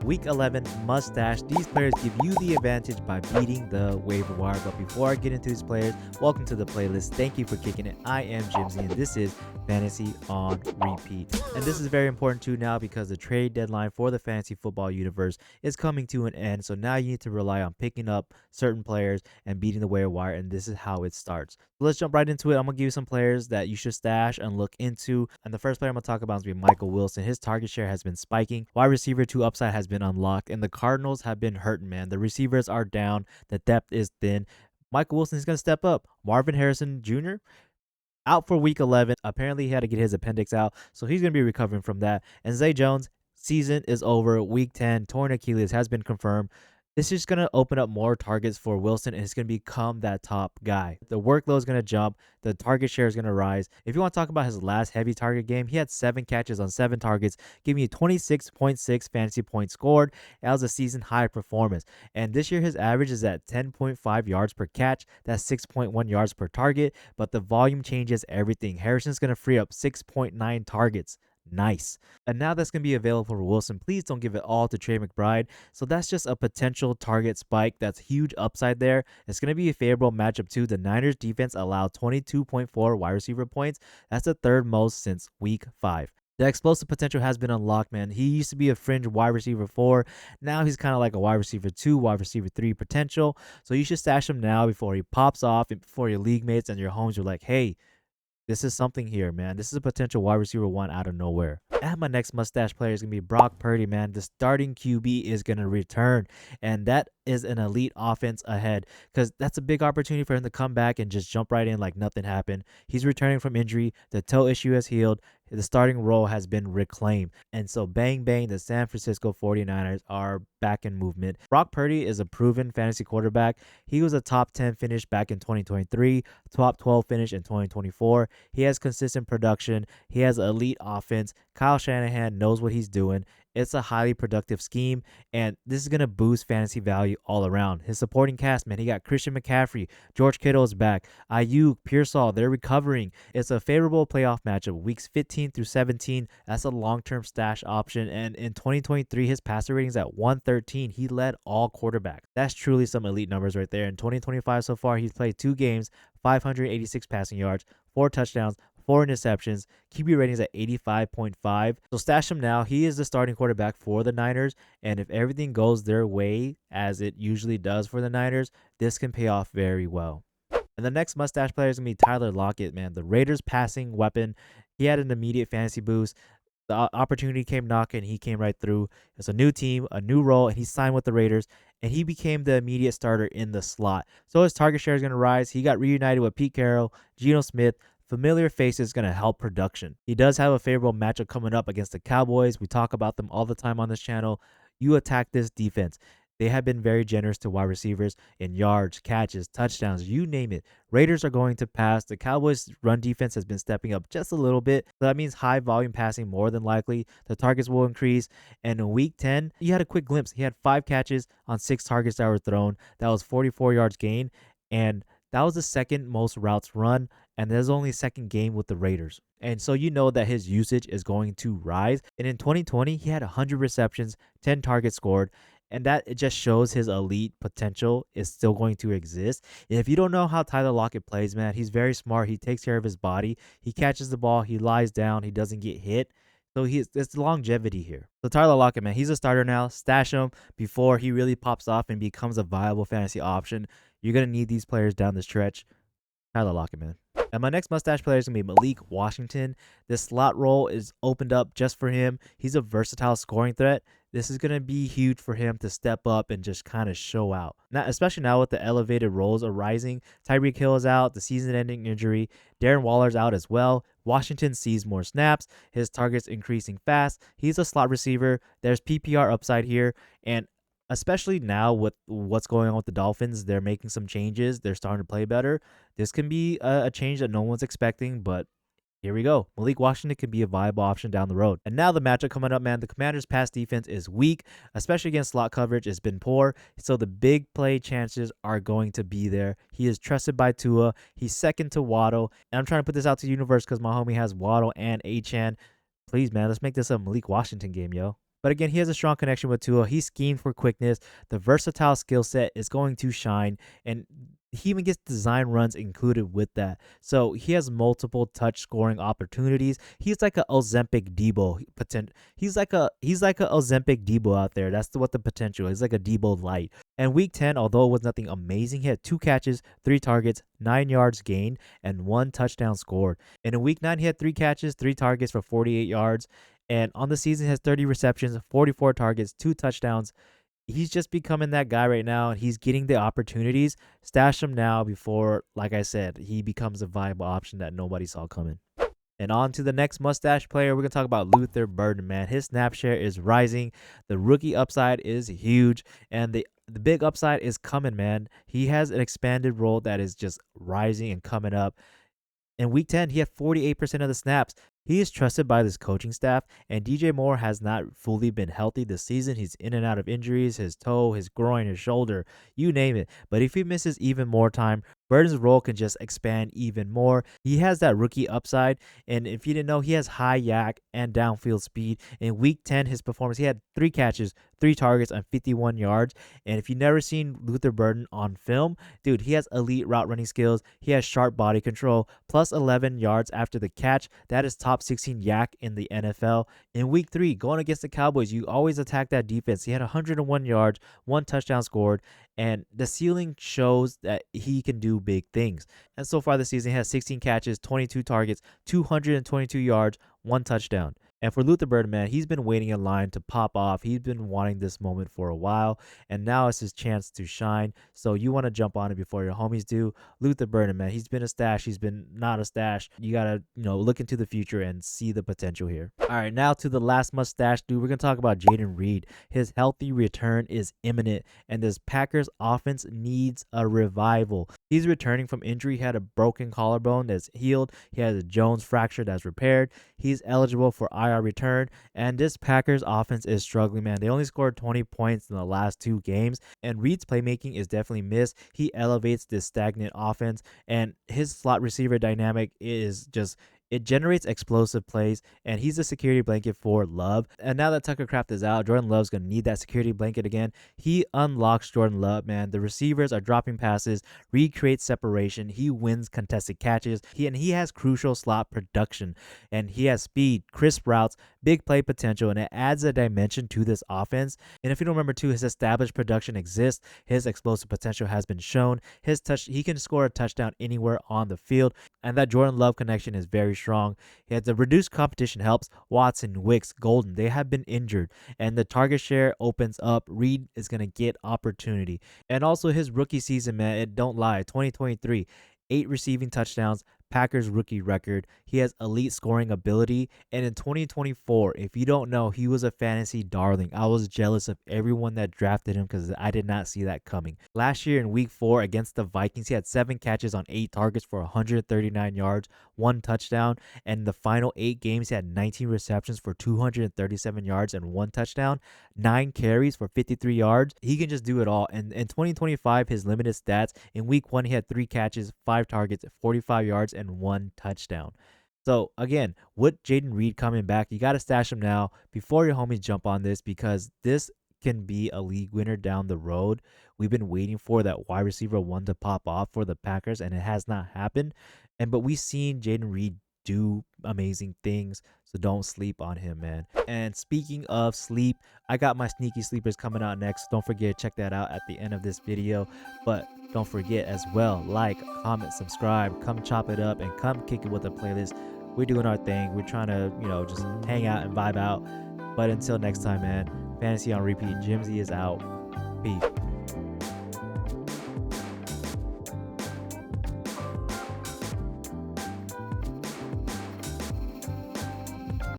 Week 11 must stash. These players give you the advantage by beating the waiver wire. But before I get into these players, welcome to the playlist. Thank you for kicking it. I am Jimsy, and this is Fantasy on Repeat. And this is very important too now because the trade deadline for the fantasy football universe is coming to an end. So now you need to rely on picking up certain players and beating the waiver wire. And this is how it starts. So let's jump right into it. I'm going to give you some players that you should stash and look into. And the first player I'm going to talk about is going to be Michael Wilson. His target share has been spiking. Wide receiver 2 upside has been unlocked. And the Cardinals have been hurting, man. The receivers are down. The depth is thin. Michael Wilson is going to step up. Marvin Harrison Jr. out for week 11. Apparently, he had to get his appendix out, so he's going to be recovering from that. And Zay Jones, season is over. Week 10, torn Achilles has been confirmed. This is going to open up more targets for Wilson, and it's going to become that top guy. The workload is going to jump. The target share is going to rise. If you want to talk about his last heavy target game, he had 7 catches on 7 targets, giving you 26.6 fantasy points scored. That was a season high performance. And this year, his average is at 10.5 yards per catch. That's 6.1 yards per target. But the volume changes everything. Harrison's going to free up 6.9 targets. Nice. And now that's going to be available for Wilson. Please don't give it all to Trey McBride. So that's just a potential target spike. That's huge upside there. It's going to be a favorable matchup too. The Niners defense allowed 22.4 wide receiver points. That's the 3rd most since week 5. The explosive potential has been unlocked, man. He used to be a fringe wide receiver 4. Now he's kind of like a wide receiver 2, wide receiver 3 potential. So you should stash him now before he pops off and before your league mates and your homes are like, hey, this is something here, man. This is a potential wide receiver 1 out of nowhere. And my next mustache player is going to be Brock Purdy, man. The starting QB is going to return. And that is an elite offense ahead because that's a big opportunity for him to come back and just jump right in like nothing happened. He's returning from injury. The toe issue has healed. The starting role has been reclaimed. And so bang, bang, the San Francisco 49ers are back in movement. Brock Purdy is a proven fantasy quarterback. He was a top 10 finish back in 2023, top 12 finish in 2024. He has consistent production. He has elite offense. Kyle Shanahan knows what he's doing. It's a highly productive scheme, and this is going to boost fantasy value all around. His supporting cast, man, he got Christian McCaffrey, George Kittle is back, Ayuk, Pearsall, they're recovering. It's a favorable playoff matchup, weeks 15 through 17. That's a long-term stash option, and in 2023, his passer rating is at 113. He led all quarterbacks. That's truly some elite numbers right there. In 2025 so far, he's played 2 games, 586 passing yards, 4 touchdowns, 4 interceptions, QB ratings at 85.5. So stash him now. He is the starting quarterback for the Niners, and if everything goes their way, as it usually does for the Niners, this can pay off very well. And the next mustache player is going to be Tyler Lockett, man. The Raiders passing weapon. He had an immediate fantasy boost. The opportunity came knocking. He came right through. It's a new team, a new role, and he signed with the Raiders, and he became the immediate starter in the slot. So his target share is going to rise. He got reunited with Pete Carroll, Geno Smith. Familiar faces going to help production. He does have a favorable matchup coming up against the Cowboys. We talk about them all the time on this channel. You attack this defense. They have been very generous to wide receivers in yards, catches, touchdowns, you name it. Raiders are going to pass. The Cowboys' run defense has been stepping up just a little bit. So that means high volume passing more than likely. The targets will increase. And in week 10, you had a quick glimpse. He had 5 catches on 6 targets that were thrown. That was 44 yards gain. And that was the 2nd most routes run, and there's only 2nd game with the Raiders. And so you know that his usage is going to rise. And in 2020, he had 100 receptions, 10 targets scored, and that it just shows his elite potential is still going to exist. And if you don't know how Tyler Lockett plays, man, he's very smart. He takes care of his body. He catches the ball. He lies down. He doesn't get hit. So it's longevity here. So Tyler Lockett, man, he's a starter now. Stash him before he really pops off and becomes a viable fantasy option. You're going to need these players down the stretch. Tyler Lockett, man. And my next mustache player is going to be Malik Washington. This slot role is opened up just for him. He's a versatile scoring threat. This is going to be huge for him to step up and just kind of show out. Now, especially now with the elevated roles arising. Tyreek Hill is out, the season-ending injury. Darren Waller's out as well. Washington sees more snaps. His target's increasing fast. He's a slot receiver. There's PPR upside here. And especially now with what's going on with the Dolphins, they're making some changes. They're starting to play better. This can be a change that no one's expecting, but here we go. Malik Washington could be a viable option down the road. And now the matchup coming up, man. The Commanders' pass defense is weak, especially against slot coverage. It's been poor. So the big play chances are going to be there. He is trusted by Tua. He's 2nd to Waddle. And I'm trying to put this out to the universe because my homie has Waddle and Achane. Please, man, let's make this a Malik Washington game, yo. But again, he has a strong connection with Tua. He's schemed for quickness. The versatile skill set is going to shine, and he even gets design runs included with that. So he has multiple touch scoring opportunities. He's like a Ozempic Debo he's like a Ozempic Debo out there. That's what the potential is. He's like a Debo light. And week 10, although it was nothing amazing, he had 2 catches, 3 targets, 9 yards gained, and 1 touchdown scored. And in week 9, he had 3 catches, 3 targets for 48 yards. And on the season, he has 30 receptions, 44 targets, 2 touchdowns. He's just becoming that guy right now, and he's getting the opportunities. Stash him now before, like I said, he becomes a viable option that nobody saw coming. And on to the next mustache player. We're going to talk about Luther Burden, man. His snap share is rising. The rookie upside is huge. And the big upside is coming, man. He has an expanded role that is just rising and coming up. In week 10, he had 48% of the snaps. He is trusted by this coaching staff, and DJ Moore has not fully been healthy this season. He's in and out of injuries, his toe, his groin, his shoulder, you name it. But if he misses even more time, Burden's role can just expand even more. He has that rookie upside, and if you didn't know, he has high yak and downfield speed. In week 10, his performance, he had 3 catches, 3 targets on 51 yards. And if you've never seen Luther Burden on film, dude, he has elite route running skills. He has sharp body control, plus 11 yards after the catch. That is top 16 yak in the NFL. In week 3, going against the Cowboys, you always attack that defense. He had 101 yards, 1 touchdown scored, and the ceiling shows that he can do big things. And so far this season, he has 16 catches, 22 targets, 222 yards, 1 touchdown. And for Luther Burden, man, he's been waiting in line to pop off. He's been wanting this moment for a while, and now it's his chance to shine. So you want to jump on it before your homies do. Luther Burden, man, he's been a stash. He's been not a stash. You got to, look into the future and see the potential here. All right, now to the last mustache dude. We're going to talk about Jayden Reed. His healthy return is imminent, and this Packers offense needs a revival. He's returning from injury. He had a broken collarbone that's healed. He has a Jones fracture that's repaired. He's eligible for IR return, and this Packers offense is struggling, man. They only scored 20 points in the last 2 games, and Reed's playmaking is definitely missed. He elevates this stagnant offense, and his slot receiver dynamic is just, it generates explosive plays, and he's a security blanket for Love. And now that Tucker Kraft is out, Jordan Love's going to need that security blanket again. He unlocks Jordan Love, man. The receivers are dropping passes. Reed creates separation. He wins contested catches. He has crucial slot production, and he has speed, crisp routes, big play potential, and it adds a dimension to this offense. And if you don't remember too, his established production exists. His explosive potential has been shown. He can score a touchdown anywhere on the field, and that Jordan Love connection is very strong. He had the reduced competition helps. Watson, Wicks, Golden, they have been injured, and the target share opens up. Reed is going to get opportunity. And also his rookie season, man, it don't lie. 2023, 8 receiving touchdowns, Packers rookie record. He has elite scoring ability. And in 2024, if you don't know, he was a fantasy darling. I was jealous of everyone that drafted him because I did not see that coming. Last year in week 4 against the Vikings, he had 7 catches on 8 targets for 139 yards, 1 touchdown. And in the final 8 games, he had 19 receptions for 237 yards and 1 touchdown, 9 carries for 53 yards. He can just do it all. And in 2025, his limited stats, in week 1, he had 3 catches, 5 targets, 45 yards, and 1 touchdown. So again, with Jayden Reed coming back, you got to stash him now before your homies jump on this, because this can be a league winner down the road. We've been waiting for that wide receiver 1 to pop off for the Packers, and it has not happened. But we've seen Jayden Reed do amazing things, so don't sleep on him, man. And speaking of sleep, I got my sneaky sleepers coming out next. Don't forget, check that out at the end of this video. But don't forget as well, like, comment, subscribe, come chop it up, and come kick it with the playlist. We're doing our thing. We're trying to, just hang out and vibe out. But until next time, man, Fantasy on Repeat, Jimsy is out. Peace.